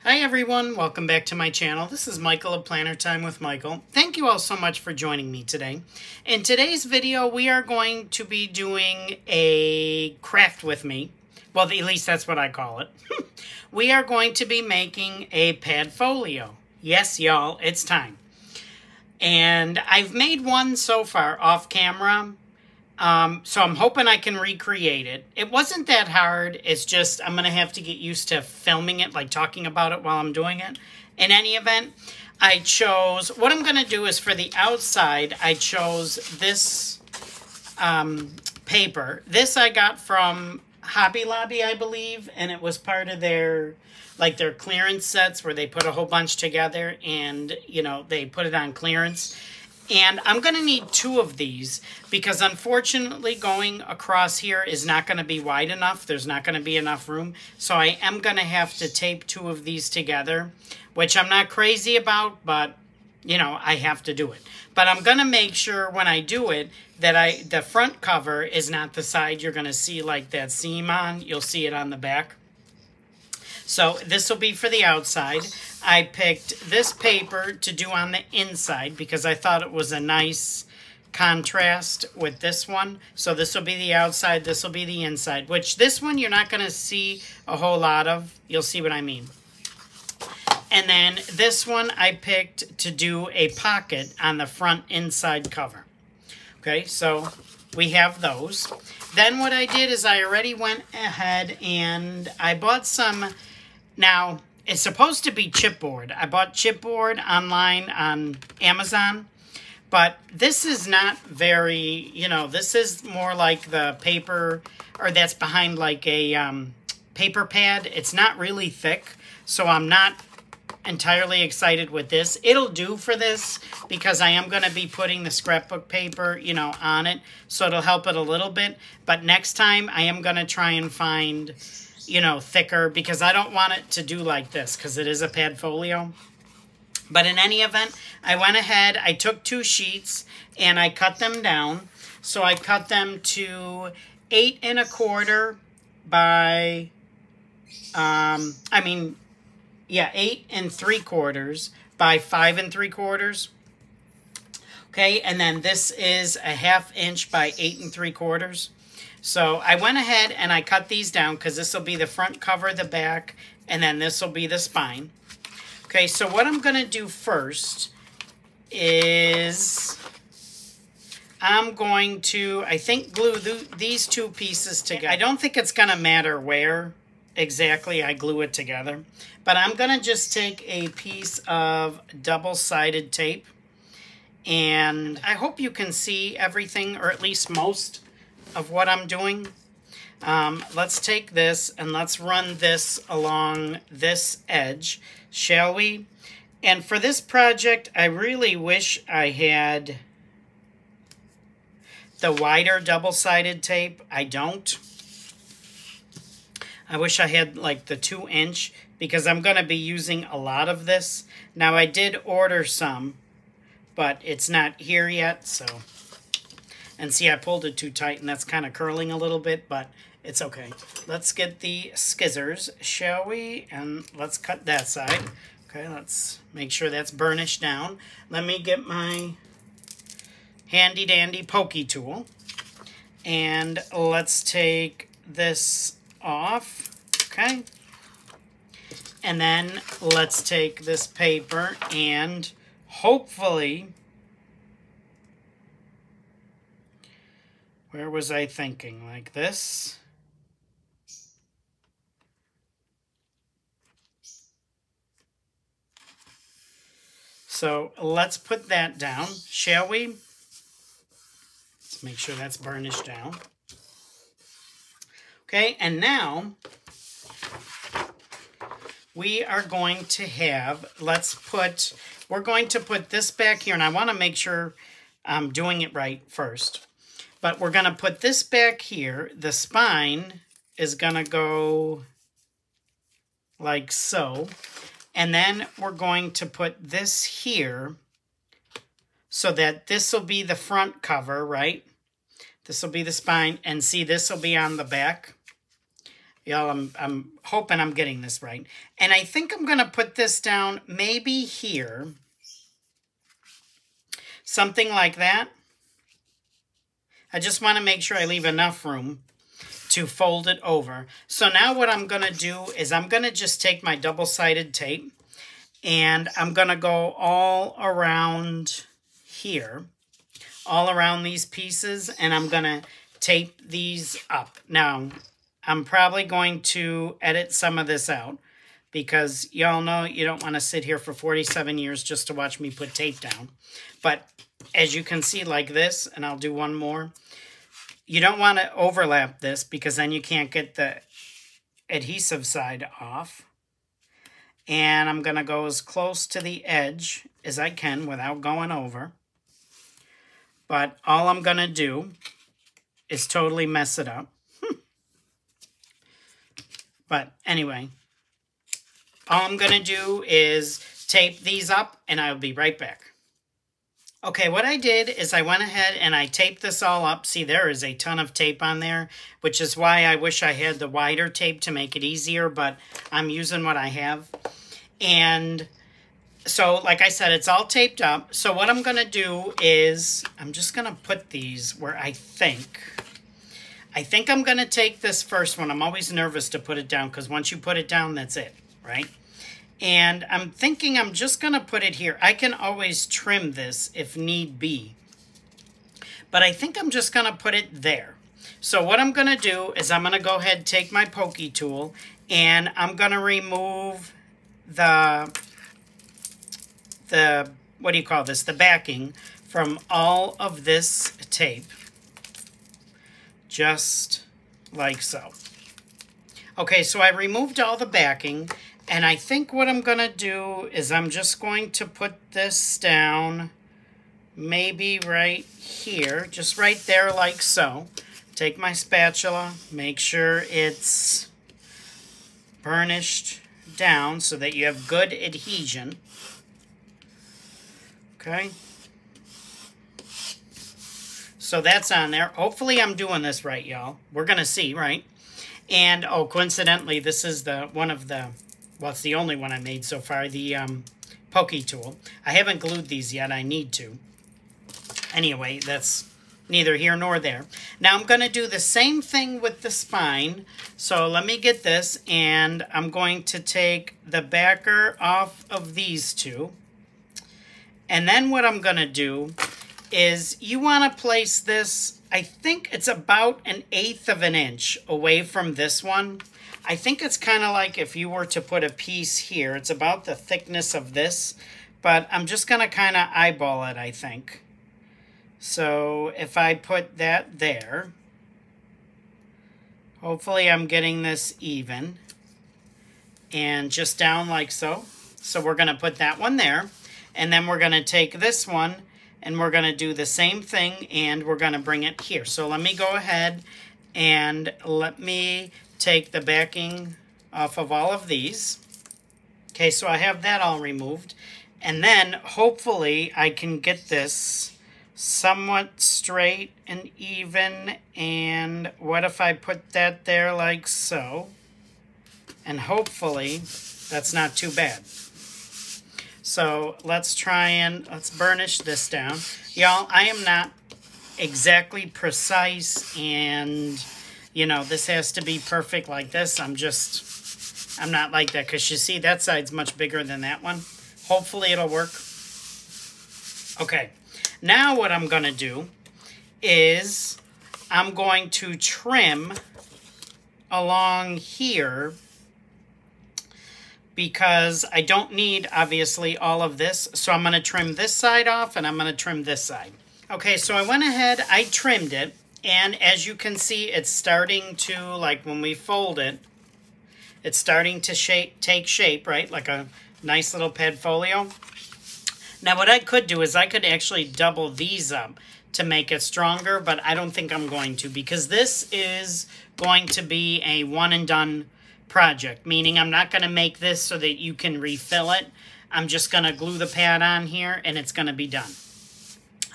Hi everyone, welcome back to my channel. This is Michael of Planner Time with Michael. Thank you all so much for joining me today. In today's video, we are going to be doing a craft with me. Well, at least that's what I call it. We are going to be making a Padfolio. Yes, y'all, it's time. And I've made one so far off camera. So I'm hoping I can recreate it. It wasn't that hard. It's just I'm going to have to get used to filming it, like talking about it while I'm doing it. In any event, I chose, what I'm going to do is for the outside, I chose this paper. This I got from Hobby Lobby, I believe, and it was part of their, like their clearance sets where they put a whole bunch together and, you know, they put it on clearance. And I'm going to need 2 of these because unfortunately going across here is not going to be wide enough. There's not going to be enough room. So I am going to have to tape 2 of these together, which I'm not crazy about, but, you know, I have to do it. But I'm going to make sure when I do it that the front cover is not the side you're going to see like that seam on. You'll see it on the back. So this will be for the outside. I picked this paper to do on the inside because I thought it was a nice contrast with this one. So this will be the outside, this will be the inside, which this one you're not going to see a whole lot of. You'll see what I mean. And then this one I picked to do a pocket on the front inside cover. Okay, so we have those. Then what I did is I already went ahead and I bought some. Now, it's supposed to be chipboard. I bought chipboard online on Amazon, but this is not very, you know, this is more like the paper, or that's behind like a paper pad. It's not really thick, so I'm not entirely excited with this. It'll do for this because I am going to be putting the scrapbook paper, you know, on it, so it'll help it a little bit. But next time I am going to try and find, you know, thicker, because I don't want it to do like this because it is a Padfolio. But in any event, I went ahead, I took 2 sheets and I cut them down. So I cut them to 8 1/4 by, 8 3/4 by 5 3/4. Okay, and then this is a 1/2 inch by 8 3/4. So I went ahead and I cut these down because this will be the front cover, the back, and then this will be the spine. Okay, so what I'm going to do first is I'm going to, I think, glue these 2 pieces together. I don't think it's going to matter where exactly I glue it together, but I'm going to just take a piece of double-sided tape, and I hope you can see everything, or at least most of what I'm doing. Let's take this and let's run this along this edge, shall we? And for this project, I really wish I had the wider double-sided tape. I don't. I wish I had like the 2 inch because I'm going to be using a lot of this. Now I did order some, but it's not here yet, so. And see, I pulled it too tight, and that's kind of curling a little bit, but it's okay. Let's get the scissors, shall we? And let's cut that side. Okay, let's make sure that's burnished down. Let me get my handy-dandy pokey tool. And let's take this off, okay? And then let's take this paper and hopefully, where was I thinking? Like this. So let's put that down, shall we? Let's make sure that's burnished down. Okay, and now we are going to have, we're going to put this back here, and I want to make sure I'm doing it right first. But we're going to put this back here. The spine is going to go like so. And then we're going to put this here so that this will be the front cover, right? This will be the spine. And see, this will be on the back. Y'all, I'm hoping I'm getting this right. And I think I'm going to put this down maybe here. Something like that. I just want to make sure I leave enough room to fold it over. So now what I'm going to do is I'm going to just take my double-sided tape and I'm going to go all around here, all around these pieces, and I'm going to tape these up. Now, I'm probably going to edit some of this out because y'all know you don't want to sit here for 47 years just to watch me put tape down. But as you can see like this, and I'll do one more, you don't want to overlap this because then you can't get the adhesive side off. And I'm going to go as close to the edge as I can without going over. But all I'm going to do is totally mess it up. But anyway, all I'm going to do is tape these up and I'll be right back. Okay, what I did is I went ahead and I taped this all up. See, there is a ton of tape on there, which is why I wish I had the wider tape to make it easier, but I'm using what I have. And so, like I said, it's all taped up. So what I'm going to do is I'm just going to put these where I think I'm going to take this first one. I'm always nervous to put it down because once you put it down, that's it, right? And I'm thinking I'm just going to put it here. I can always trim this if need be. But I think I'm just going to put it there. So what I'm going to do is I'm going to go ahead and take my pokey tool and I'm going to remove the what do you call this? The backing from all of this tape. Just like so. Okay, so I removed all the backing. And I think what I'm going to do is I'm just going to put this down maybe right here, just right there like so. Take my spatula, make sure it's burnished down so that you have good adhesion. Okay. So that's on there. Hopefully I'm doing this right, y'all. We're going to see, right? And, oh, coincidentally, this is one of the... Well, it's the only one I made so far, the pokey tool. I haven't glued these yet. I need to. Anyway, that's neither here nor there. Now I'm going to do the same thing with the spine. So let me get this, and I'm going to take the backer off of these two. And then what I'm going to do is you want to place this, I think it's about 1/8 of an inch away from this one. I think it's kind of like if you were to put a piece here. It's about the thickness of this, but I'm just going to kind of eyeball it, I think. So if I put that there, hopefully I'm getting this even. And just down like so. So we're going to put that one there. And then we're going to take this one and we're going to do the same thing and we're going to bring it here. So let me go ahead and let me take the backing off of all of these. Okay, so I have that all removed. And then hopefully I can get this somewhat straight and even. And what if I put that there like so? And hopefully that's not too bad. So let's burnish this down. Y'all, I am not exactly precise and, you know, this has to be perfect like this. I'm not like that because you see that side's much bigger than that one. Hopefully it'll work. Okay, now what I'm going to do is I'm going to trim along here because I don't need, obviously, all of this. So I'm going to trim this side off and I'm going to trim this side. Okay, so I went ahead, I trimmed it. And as you can see, it's starting to, like when we fold it, it's starting to take shape, right? Like a nice little Padfolio. Now what I could do is I could actually double these up to make it stronger, but I don't think I'm going to because this is going to be a one and done project, meaning I'm not going to make this so that you can refill it. I'm just going to glue the pad on here and it's going to be done.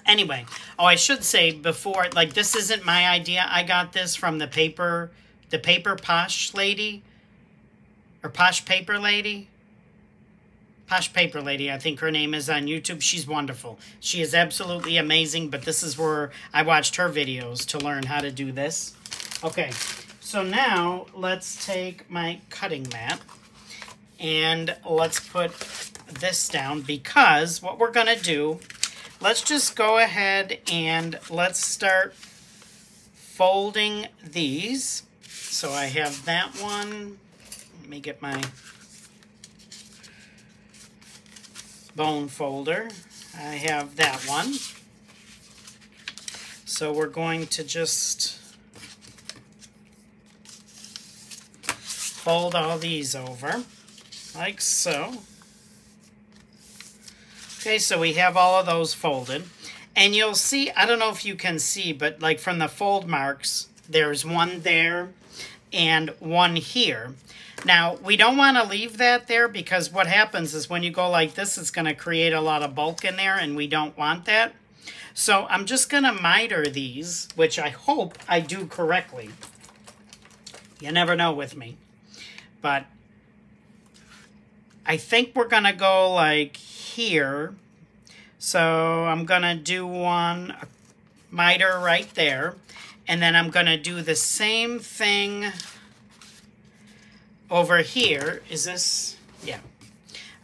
Anyway, oh, I should say before, like this isn't my idea. I got this from the paper the Paper Posh lady, or Posh Paper Lady. Posh Paper Lady, I think her name is on YouTube. She's wonderful. She is absolutely amazing, but this is where I watched her videos to learn how to do this. Okay, so now let's take my cutting mat and let's put this down, because what we're going to do, let's just go ahead and let's start folding these. So I have that one. Let me get my bone folder. I have that one. So we're going to just fold all these over, like so. Okay, so we have all of those folded. And you'll see, I don't know if you can see, but like from the fold marks, there's one there and one here. Now, we don't want to leave that there, because what happens is when you go like this, it's going to create a lot of bulk in there, and we don't want that. So I'm just going to miter these, which I hope I do correctly. You never know with me. But I think we're going to go like here. So I'm going to do one miter right there. And then I'm going to do the same thing over here. Is this? Yeah.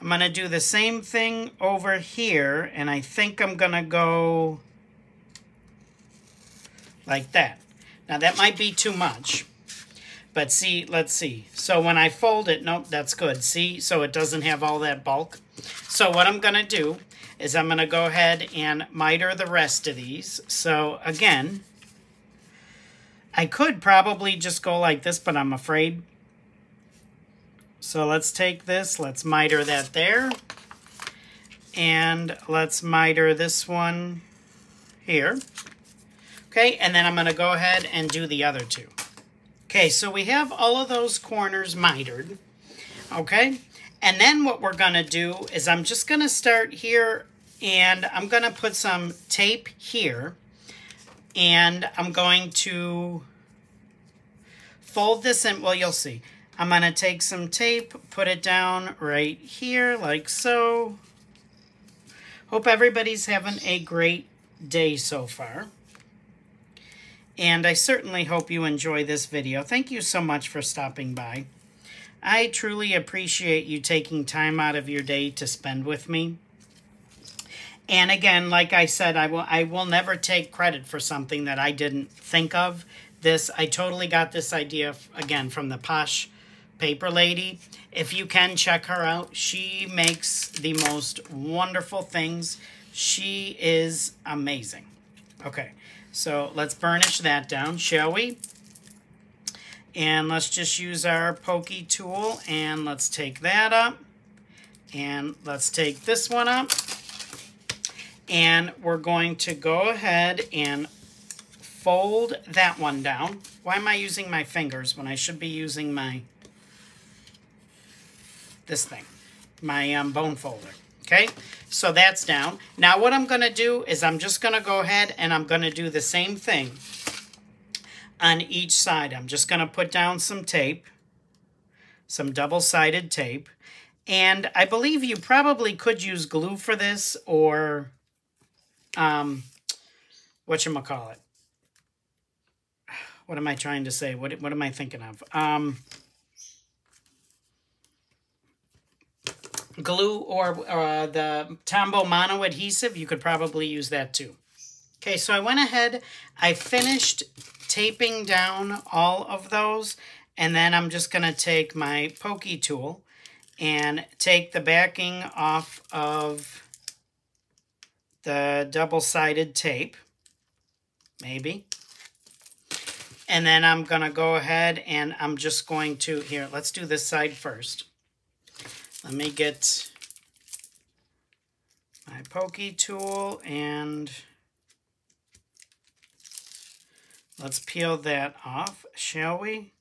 I'm going to do the same thing over here. And I think I'm going to go like that. Now that might be too much. But see, let's see. So when I fold it, nope, that's good. See, so it doesn't have all that bulk. So what I'm going to do is I'm going to go ahead and miter the rest of these. So again, I could probably just go like this, but I'm afraid. So let's take this, let's miter that there. And let's miter this one here. Okay, and then I'm going to go ahead and do the other two. Okay, so we have all of those corners mitered. Okay, and then what we're going to do is I'm just going to start here, and I'm going to put some tape here. And I'm going to fold this in. Well, you'll see. I'm going to take some tape, put it down right here, like so. Hope everybody's having a great day so far. And I certainly hope you enjoy this video. Thank you so much for stopping by. I truly appreciate you taking time out of your day to spend with me. And again, like I said, I will never take credit for something that I didn't think of. I totally got this idea, again, from the Posh Paper Lady. If you can, check her out. She makes the most wonderful things. She is amazing. Okay, so let's burnish that down, shall we? And let's just use our pokey tool, and let's take that up. And let's take this one up. And we're going to go ahead and fold that one down. Why am I using my fingers when I should be using this thing, my bone folder? Okay, so that's down. Now what I'm going to do is I'm just going to go ahead and I'm going to do the same thing on each side. I'm just going to put down some tape, some double-sided tape. And I believe you probably could use glue for this, or whatchamacallit. What am I trying to say? What am I thinking of? Glue or the Tombow Mono adhesive. You could probably use that too. Okay, so I went ahead. I finished taping down all of those. And then I'm just going to take my pokey tool and take the backing off of the double-sided tape, maybe. And then I'm going to go ahead and I'm just going to, here, let's do this side first. Let me get my pokey tool and let's peel that off, shall we?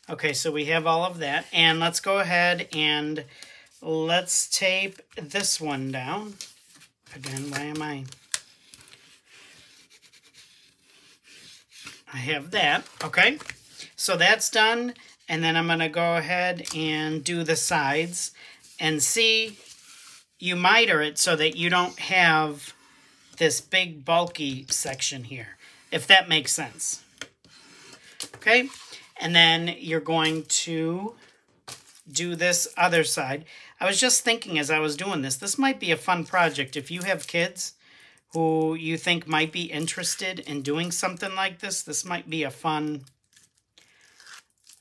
Okay, so we have all of that. And let's go ahead and let's tape this one down. Again, why am I have that, okay? So that's done, and then I'm going to go ahead and do the sides, and see, you miter it so that you don't have this big bulky section here, if that makes sense. Okay, and then you're going to do this other side. I was just thinking as I was doing this, this might be a fun project. If you have kids who you think might be interested in doing something like this might be a fun,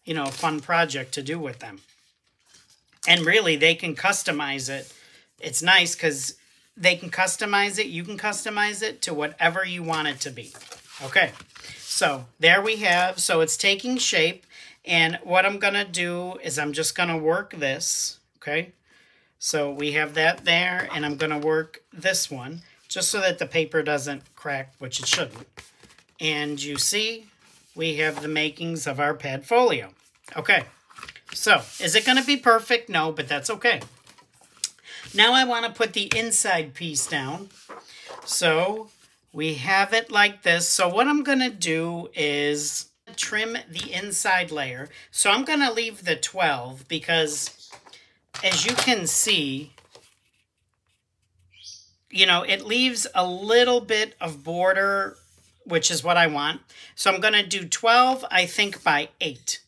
you know, fun project to do with them. And really, they can customize it. It's nice because they can customize it. You can customize it to whatever you want it to be. Okay, so there we have. So it's taking shape. And what I'm going to do is I'm just going to work this. Okay, so we have that there. And I'm going to work this one just so that the paper doesn't crack, which it shouldn't. And you see, we have the makings of our Padfolio. Okay, so is it going to be perfect? No, but that's okay. Now I want to put the inside piece down. So we have it like this. So what I'm going to do is trim the inside layer. So I'm going to leave the 12 because, as you can see, you know, it leaves a little bit of border, which is what I want. So I'm going to do 12, I think, by 8.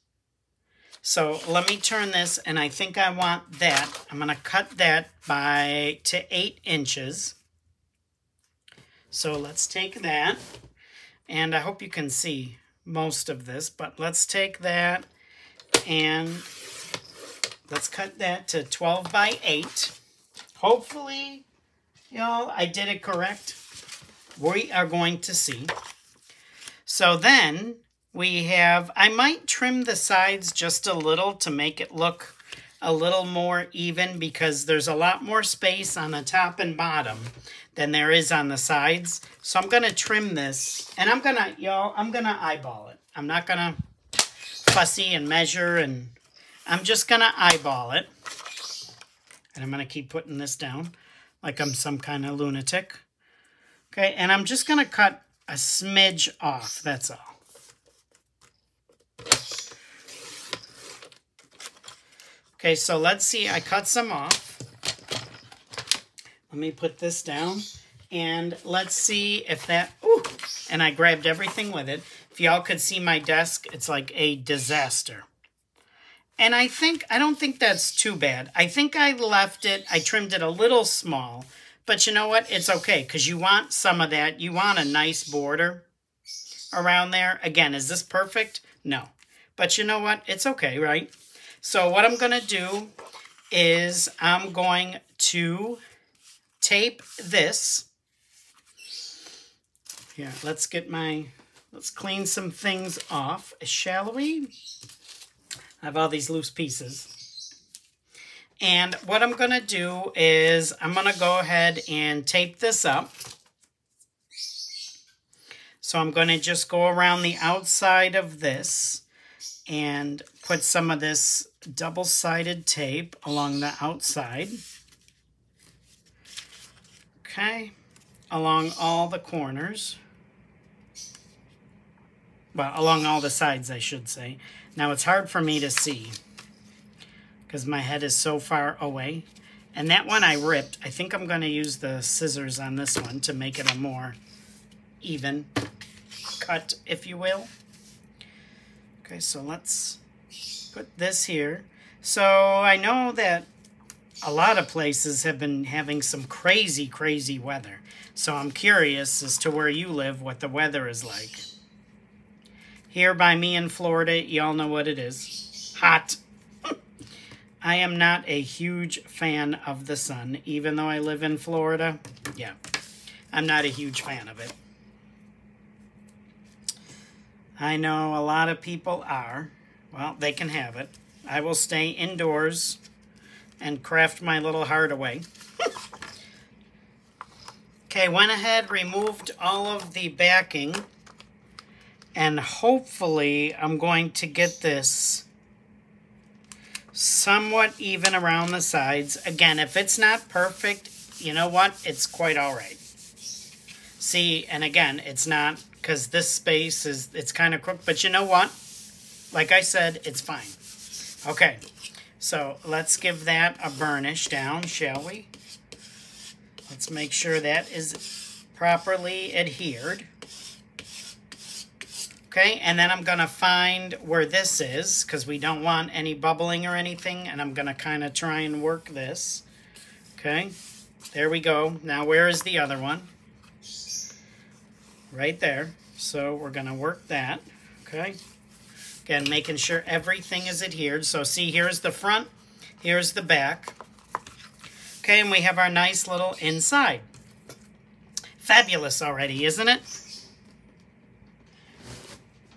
So let me turn this, and I think I want that. I'm going to cut that to 8 inches. So let's take that, and I hope you can see most of this, but let's take that, and let's cut that to 12 by 8. Hopefully, y'all, I did it correct. We are going to see. So then we have, I might trim the sides just a little to make it look a little more even, because there's a lot more space on the top and bottom than there is on the sides. So I'm going to trim this, and I'm going to eyeball it. I'm not going to fussy and measure, and I'm just going to eyeball it. And I'm going to keep putting this down like I'm some kind of lunatic. Okay, and I'm just going to cut a smidge off, that's all. Okay, so let's see, I cut some off. Let me put this down, and let's see if that, ooh, and I grabbed everything with it. If y'all could see my desk, it's like a disaster. And I don't think that's too bad. I think I trimmed it a little small, but you know what? It's okay, because you want some of that. You want a nice border around there. Again, is this perfect? No. But you know what? It's okay, right? So what I'm going to do is I'm going to tape this. Here, let's clean some things off, shall we? I have all these loose pieces. And what I'm going to do is I'm going to go ahead and tape this up. So I'm going to just go around the outside of this and put some of this double-sided tape along the outside. Okay, along all the corners. Well, along all the sides, I should say. Now, it's hard for me to see because my head is so far away. And that one I ripped. I think I'm going to use the scissors on this one to make it a more even cut, if you will. Okay, so let's put this here. So I know that a lot of places have been having some crazy, crazy weather. So I'm curious as to where you live, what the weather is like. Here by me in Florida, y'all know what it is. Hot. I am not a huge fan of the sun, even though I live in Florida. Yeah, I'm not a huge fan of it. I know a lot of people are. Well, they can have it. I will stay indoors and craft my little heart away. Okay, went ahead, removed all of the backing, and hopefully I'm going to get this somewhat even around the sides. Again, if it's not perfect, you know what? It's quite all right. See, and again, it's not, because this space is, it's kind of crooked, but you know what? Like I said, it's fine. Okay, so let's give that a burnish down, shall we? Let's make sure that is properly adhered. Okay, and then I'm going to find where this is, because we don't want any bubbling or anything, and I'm going to kind of try and work this. Okay, there we go. Now where is the other one? Right there. So we're going to work that. Okay, again, making sure everything is adhered. So see, here's the front, here's the back. Okay, and we have our nice little inside. Fabulous already, isn't it?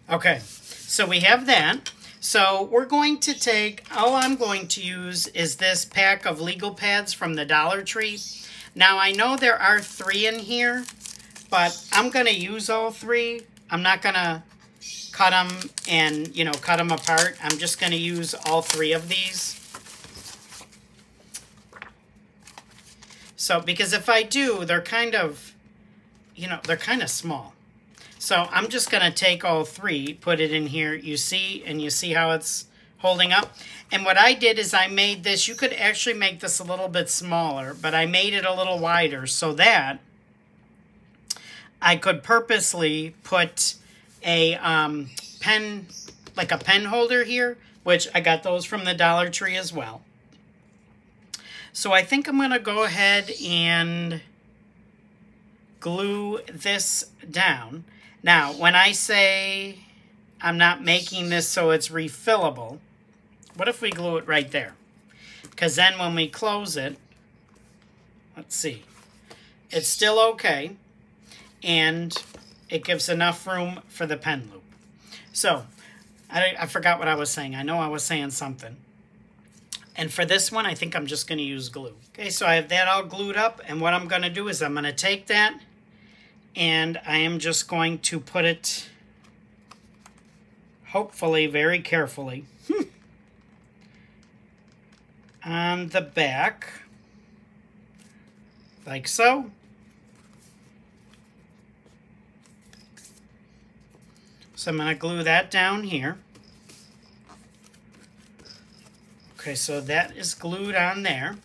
Okay, so we have that. So we're going to take, all I'm going to use is this pack of legal pads from the Dollar Tree. Now I know there are 3 in here, but I'm going to use all 3. I'm not going to cut them and, you know, cut them apart. I'm just going to use all 3 of these. So, because if I do, they're kind of, you know, they're kind of small. So I'm just going to take all 3, put it in here, you see, and you see how it's holding up. And what I did is I made this, you could actually make this a little bit smaller, but I made it a little wider so that I could purposely put a pen, like a pen holder here, which I got those from the Dollar Tree as well. So I think I'm going to go ahead and glue this down. Now, when I say I'm not making this so it's refillable, what if we glue it right there? Because then when we close it, let's see, it's still okay, and it gives enough room for the pen loop. So, I forgot what I was saying. I know I was saying something. And for this one, I think I'm just going to use glue. Okay, so I have that all glued up, and what I'm going to do is I'm going to take that, and I am just going to put it, hopefully very carefully, on the back, like so. So I'm going to glue that down here. Okay, so that is glued on there.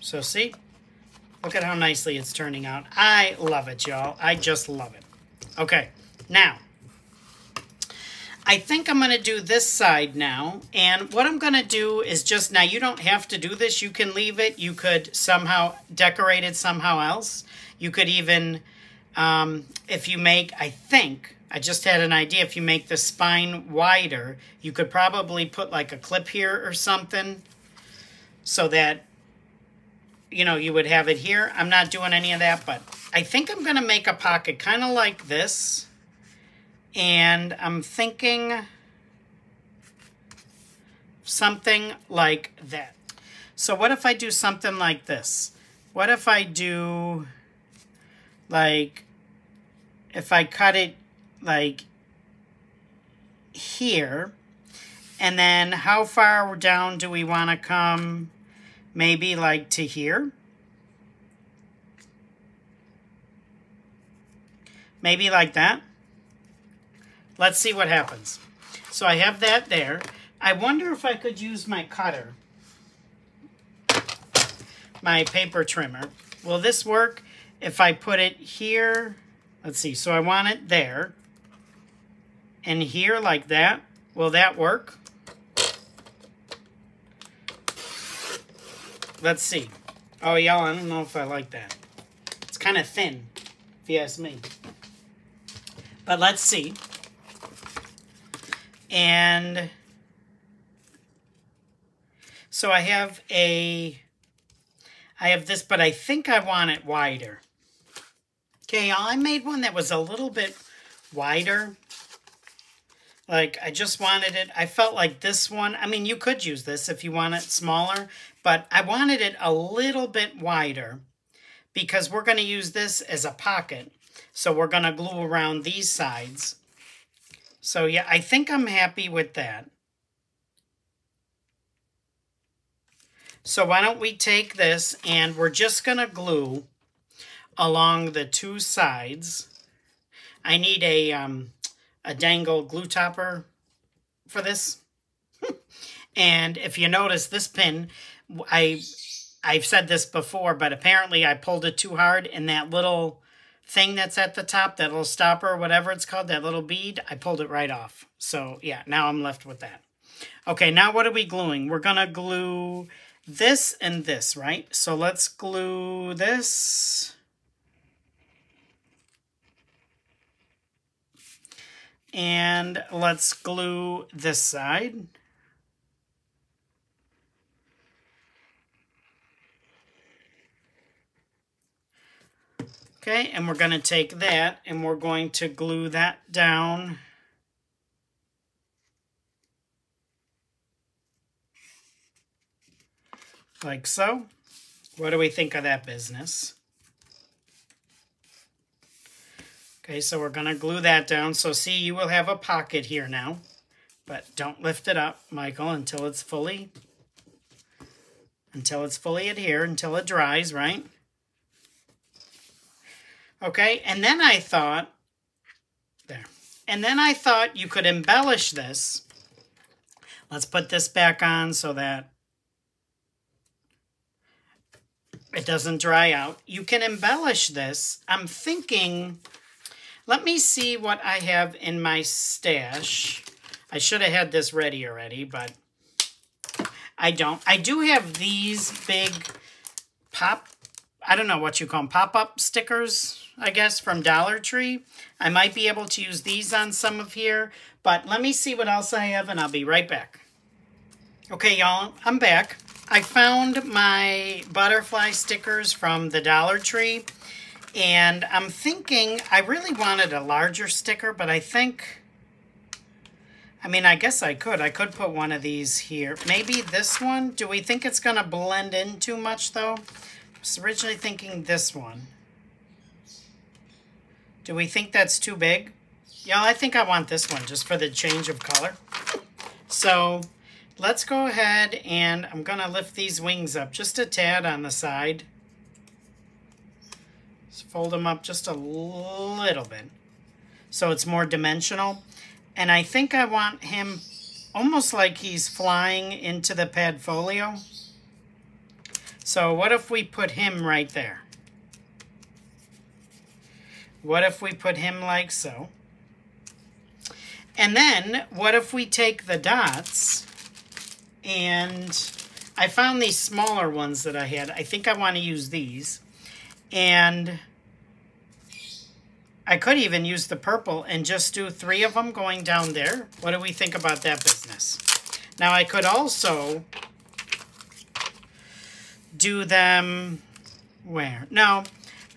So see? Look at how nicely it's turning out. I love it, y'all. I just love it. Okay, now, I think I'm going to do this side now. And what I'm going to do is just, now you don't have to do this. You can leave it. You could somehow decorate it somehow else. You could even, if you make, I think, I just had an idea, if you make the spine wider, you could probably put like a clip here or something so that, you know, you would have it here. I'm not doing any of that, but I think I'm going to make a pocket kind of like this. And I'm thinking something like that. So what if I do something like this? What if I do, like, if I cut it like here, and then how far down do we want to come? Maybe like to here. Maybe like that. Let's see what happens. So I have that there. I wonder if I could use my cutter, my paper trimmer. Will this work if I put it here? Let's see. So I want it there. And here like that. Will that work? Let's see. Oh, y'all, I don't know if I like that. It's kind of thin, if you ask me. But let's see. And so I have this, but I think I want it wider. Okay, y'all, I made one that was a little bit wider. Like, I just wanted it, I felt like this one, I mean, you could use this if you want it smaller, but I wanted it a little bit wider because we're going to use this as a pocket. So we're going to glue around these sides. So yeah, I think I'm happy with that. So why don't we take this and we're just going to glue along the two sides. I need a dangle glue topper for this. And if you notice this pin, I've said this before, but apparently I pulled it too hard, and that little thing that's at the top, that little stopper, whatever it's called, that little bead, I pulled it right off. So yeah, now I'm left with that. Okay, now what are we gluing? We're gonna glue this and this, right? So let's glue this. And let's glue this side. Okay, and we're going to take that and we're going to glue that down. Like so. What do we think of that business? Okay, so we're going to glue that down. So see, you will have a pocket here now. But don't lift it up, Michael, until it's fully adhered, until it dries, right? Okay, and then I thought, there. And then I thought you could embellish this. Let's put this back on so that it doesn't dry out. You can embellish this. I'm thinking, let me see what I have in my stash. I should have had this ready already, but I don't. I do have these big I don't know what you call them, pop-up stickers, I guess, from Dollar Tree. I might be able to use these on some of here, but let me see what else I have, and I'll be right back. Okay, y'all, I'm back. I found my butterfly stickers from the Dollar Tree, and I'm thinking I really wanted a larger sticker, but I think, I mean, I guess I could put one of these here. Maybe this one? Do we think it's going to blend in too much, though? I was originally thinking this one. Do we think that's too big? Yeah, I think I want this one just for the change of color. So let's go ahead and I'm going to lift these wings up just a tad on the side. Just fold them up just a little bit so it's more dimensional. And I think I want him almost like he's flying into the Padfolio. So what if we put him right there? What if we put him like so? And then what if we take the dots, and I found these smaller ones that I had. I think I want to use these. And I could even use the purple and just do 3 of them going down there. What do we think about that business? Now I could also do them where? No,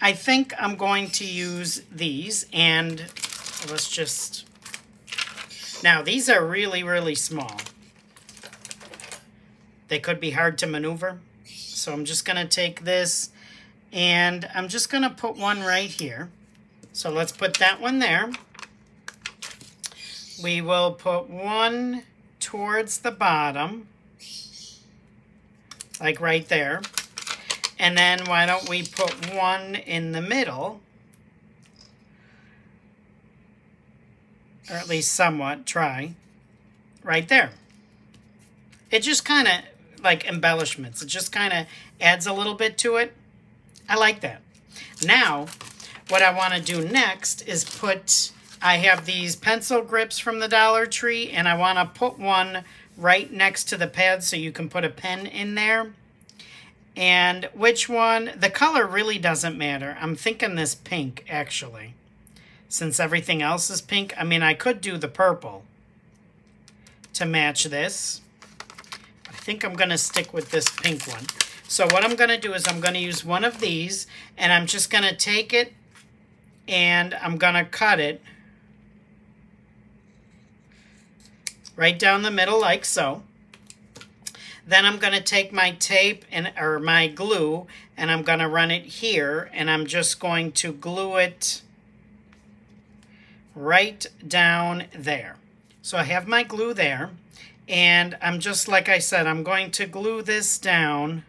I think I'm going to use these, and let's just, now these are really, really small. They could be hard to maneuver. So I'm just going to take this and I'm just going to put one right here. So let's put that one there. We will put one towards the bottom, like right there. And then why don't we put one in the middle, or at least somewhat, try, right there. It just kind of, like embellishments, it just kind of adds a little bit to it. I like that. Now, what I want to do next is put, I have these pencil grips from the Dollar Tree, and I want to put one right next to the pad so you can put a pen in there. And which one, the color really doesn't matter. I'm thinking this pink, actually. Since everything else is pink, I mean, I could do the purple to match this. I think I'm going to stick with this pink one. So what I'm going to do is I'm going to use one of these, and I'm just going to take it, and I'm going to cut it right down the middle like so. Then I'm going to take my tape or my glue, and I'm going to run it here, and I'm just going to glue it right down there. So I have my glue there, And I'm just, like I said, I'm going to glue this down.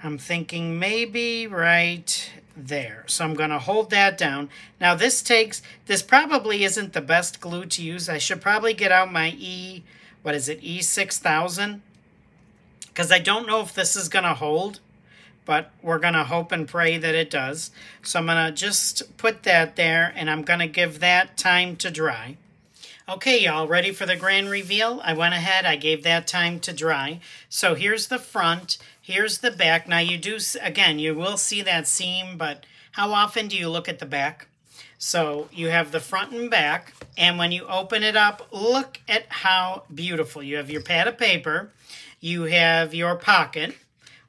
I'm thinking maybe right there. So I'm going to hold that down. Now this probably isn't the best glue to use. I should probably get out my E6000. Because I don't know if this is going to hold, but we're going to hope and pray that it does. So I'm going to just put that there, and I'm going to give that time to dry. Okay, y'all, ready for the grand reveal? I went ahead, I gave that time to dry. So here's the front, here's the back. Now you do, again, you will see that seam, but how often do you look at the back? So you have the front and back, and when you open it up, look at how beautiful. You have your pad of paper, you have your pocket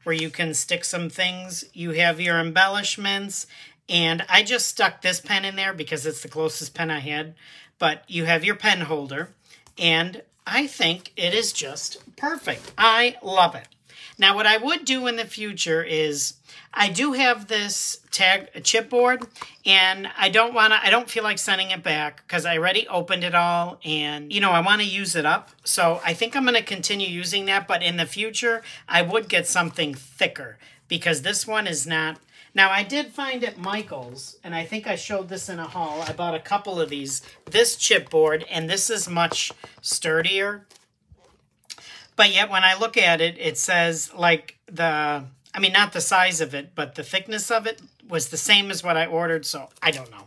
where you can stick some things, you have your embellishments, and I just stuck this pen in there because it's the closest pen I had. But you have your pen holder, and I think it is just perfect. I love it. Now, what I would do in the future is, I do have this chipboard, and I don't feel like sending it back because I already opened it all, and, you know, I want to use it up. So I think I'm going to continue using that, but in the future, I would get something thicker because this one is not. Now, I did find at Michael's, and I think I showed this in a haul, I bought a couple of these, this chipboard, and this is much sturdier. But yet, when I look at it, it says, like, not the size of it, but the thickness of it was the same as what I ordered, so I don't know.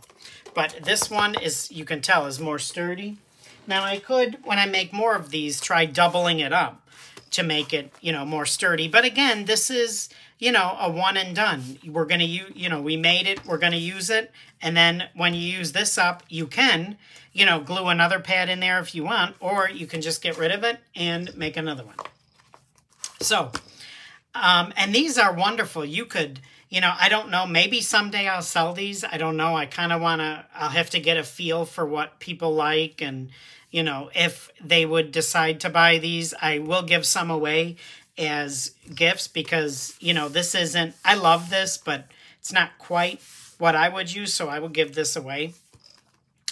But this one is, you can tell, is more sturdy. Now, I could, when I make more of these, try doubling it up to make it, you know, more sturdy. But again, this is, you know, a one and done. We're going to use, you know, we made it, we're going to use it. And then when you use this up, you can, you know, glue another pad in there if you want, or you can just get rid of it and make another one. So, and these are wonderful. You could, you know, I don't know, maybe someday I'll sell these. I don't know. I kind of want to, I'll have to get a feel for what people like, and, you know, if they would decide to buy these, I will give some away as gifts because, you know, this isn't, I love this, but it's not quite what I would use, so I will give this away.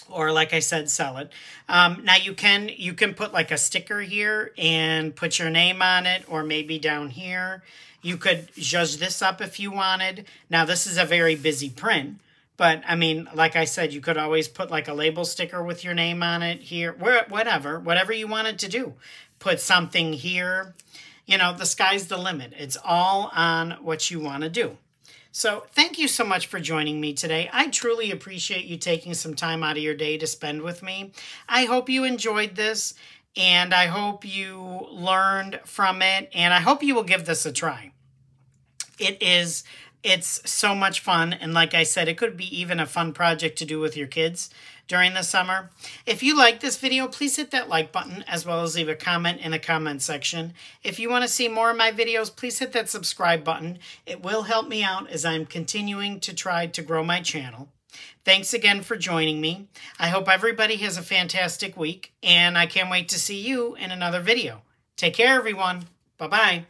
Or, like I said, sell it. Now, you can put like a sticker here and put your name on it, or maybe down here. You could zhuzh this up if you wanted. Now, this is a very busy print, but, I mean, like I said, you could always put like a label sticker with your name on it here, whatever you wanted to do. Put something here. You know, the sky's the limit. It's all on what you want to do. So thank you so much for joining me today. I truly appreciate you taking some time out of your day to spend with me. I hope you enjoyed this, and I hope you learned from it, and I hope you will give this a try. It's so much fun, and like I said, it could be even a fun project to do with your kids during the summer. If you like this video, please hit that like button, as well as leave a comment in the comment section. If you want to see more of my videos, please hit that subscribe button. It will help me out as I'm continuing to try to grow my channel. Thanks again for joining me. I hope everybody has a fantastic week, and I can't wait to see you in another video. Take care, everyone. Bye-bye.